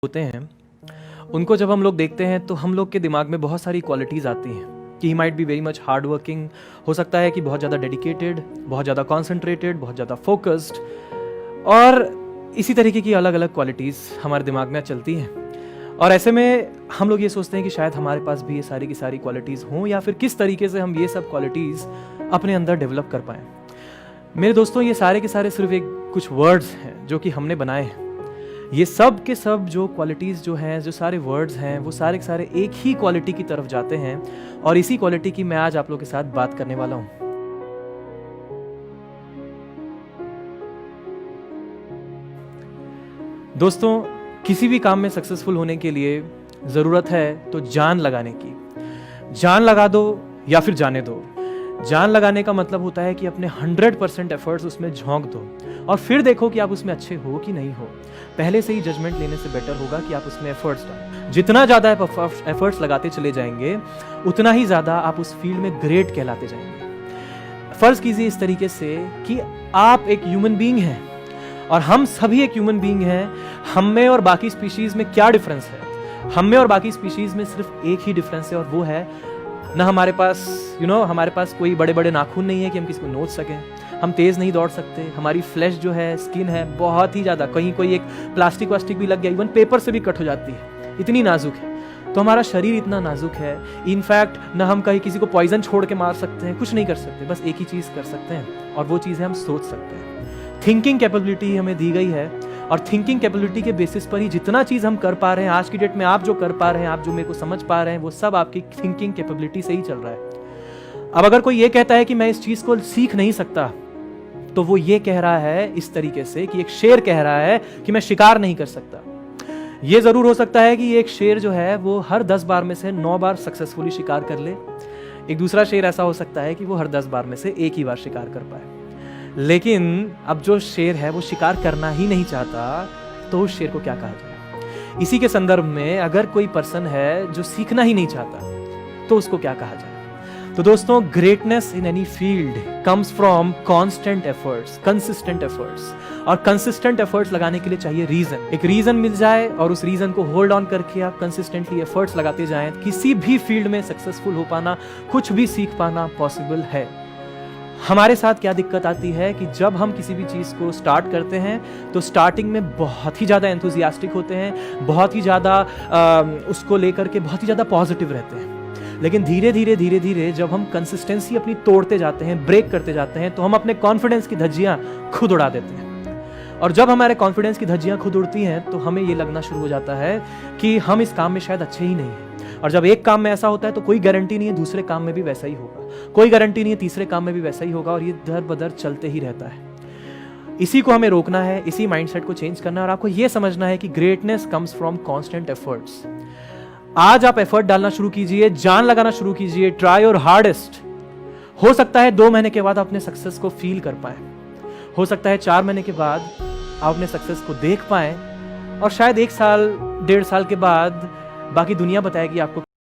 होते हैं उनको जब हम लोग देखते हैं तो हम लोग के दिमाग में बहुत सारी क्वालिटीज़ आती हैं कि he might be very much hard working, हो सकता है कि बहुत ज़्यादा डेडिकेटेड, बहुत ज़्यादा कॉन्सेंट्रेटेड, बहुत ज़्यादा फोकस्ड, और इसी तरीके की अलग अलग क्वालिटीज़ हमारे दिमाग में चलती हैं। और ऐसे में हम लोग ये सोचते हैं कि शायद हमारे पास भी ये सारी की सारी क्वालिटीज़ हों, या फिर किस तरीके से हम ये सब क्वालिटीज़ अपने अंदर डेवलप कर पाएँ। मेरे दोस्तों, ये सारे के सारे सिर्फ एक कुछ वर्ड्स हैं जो कि हमने बनाए हैं। ये सब के सब जो क्वालिटीज़ जो हैं, जो सारे वर्ड्स हैं, वो सारे के सारे एक ही क्वालिटी की तरफ जाते हैं, और इसी क्वालिटी की मैं आज आप लोगों के साथ बात करने वाला हूँ। दोस्तों, किसी भी काम में सक्सेसफुल होने के लिए ज़रूरत है तो जान लगाने की। जान लगा दो या फिर जाने दो। जान लगाने का मतलब होता है कि अपने 100% एफर्ट्स उसमें झोंक दो और फिर देखो कि आप उसमें अच्छे हो कि नहीं हो। पहले से ही जजमेंट लेने से बेटर होगा कि आप उसमें एफर्ट्स डालें। जितना ज़्यादा आप एफर्ट्स लगाते चले जाएंगे, उतना ही ज़्यादा आप उस फील्ड में ग्रेट कहलाते जाएंगे। फर्ज कीजिए इस तरीके से कि आप एक ह्यूमन बीइंग हैं और हम सभी एक ह्यूमन बीइंग हैं। हम में और बाकी स्पीशीज में क्या डिफरेंस है? हम में और बाकी स्पीशीज में सिर्फ एक ही डिफरेंस है, और वो है ना हमारे पास हमारे पास कोई बड़े बड़े नाखून नहीं है कि हम किसी को नोच सकें। हम तेज़ नहीं दौड़ सकते। हमारी फ्लैश जो है, स्किन है, बहुत ही ज़्यादा, कहीं कोई एक प्लास्टिक वास्टिक भी लग गया, इवन पेपर से भी कट हो जाती है, इतनी नाजुक है। तो हमारा शरीर इतना नाजुक है, इनफैक्ट ना हम कहीं किसी को पॉइजन छोड़ के मार सकते हैं, कुछ नहीं कर सकते। बस एक ही चीज़ कर सकते हैं, और वो चीज़ है हम सोच सकते हैं। थिंकिंग कैपेबिलिटी हमें दी गई है, और थिंकिंग कैपेबिलिटी के बेसिस पर ही जितना चीज़ हम कर पा रहे हैं आज की डेट में, आप जो कर पा रहे हैं, आप जो मेरे को समझ पा रहे हैं, वो सब आपकी थिंकिंग कैपेबिलिटी से ही चल रहा है। अब अगर कोई ये कहता है कि मैं इस चीज़ को सीख नहीं सकता, तो वो ये कह रहा है इस तरीके से कि एक शेर कह रहा है कि मैं शिकार नहीं कर सकता। ये ज़रूर हो सकता है कि एक शेर जो है वो हर 10 बार में से 9 बार सक्सेसफुली शिकार कर ले। एक दूसरा शेर ऐसा हो सकता है कि वो हर 10 बार में से एक ही बार शिकार कर पाए। लेकिन अब जो शेर है वो शिकार करना ही नहीं चाहता, तो उस शेर को क्या कहा जाए? इसी के संदर्भ में अगर कोई पर्सन है जो सीखना ही नहीं चाहता, तो उसको क्या कहा जाए? तो दोस्तों, greatness in any field comes from constant efforts, consistent efforts. और कंसिस्टेंट एफर्ट्स लगाने के लिए चाहिए रीजन। एक रीजन मिल जाए और उस रीजन को होल्ड ऑन करके आप कंसिस्टेंटली एफर्ट्स लगाते जाएं, किसी भी फील्ड में सक्सेसफुल हो पाना, कुछ भी सीख पाना पॉसिबल है। हमारे साथ क्या दिक्कत आती है कि जब हम किसी भी चीज़ को स्टार्ट करते हैं तो स्टार्टिंग में बहुत ही ज़्यादा एंथुजियास्टिक होते हैं, बहुत ही ज़्यादा उसको लेकर के बहुत ही ज़्यादा पॉजिटिव रहते हैं। लेकिन धीरे धीरे जब हम कंसिस्टेंसी अपनी तोड़ते जाते हैं, ब्रेक करते जाते हैं, तो हम अपने कॉन्फिडेंस की धज्जियाँ खुद उड़ा देते हैं। और जब हमारे कॉन्फिडेंस की धज्जियाँ खुद उड़ती हैं तो हमें ये लगना शुरू हो जाता है कि हम इस काम में शायद अच्छे ही नहीं हैं। और जब एक काम में ऐसा होता है तो कोई गारंटी नहीं है दूसरे काम में भी वैसा ही होगा, कोई गारंटी नहीं है तीसरे काम में भी वैसा ही होगा, और ये दर बदर चलते ही रहता है। इसी को हमें रोकना है, इसी माइंडसेट को चेंज करना है, और आपको ये समझना है कि greatness comes from constant efforts. आज आप एफर्ट डालना शुरू कीजिए, जान लगाना शुरू कीजिए, ट्राई योर हार्डेस्ट। हो सकता है 2 महीने के बाद आप अपने सक्सेस को फील कर पाए, हो सकता है 4 महीने के बाद आप अपने सक्सेस को देख पाए, और शायद 1 साल 1.5 साल के बाद बाकी दुनिया बताएगी आपको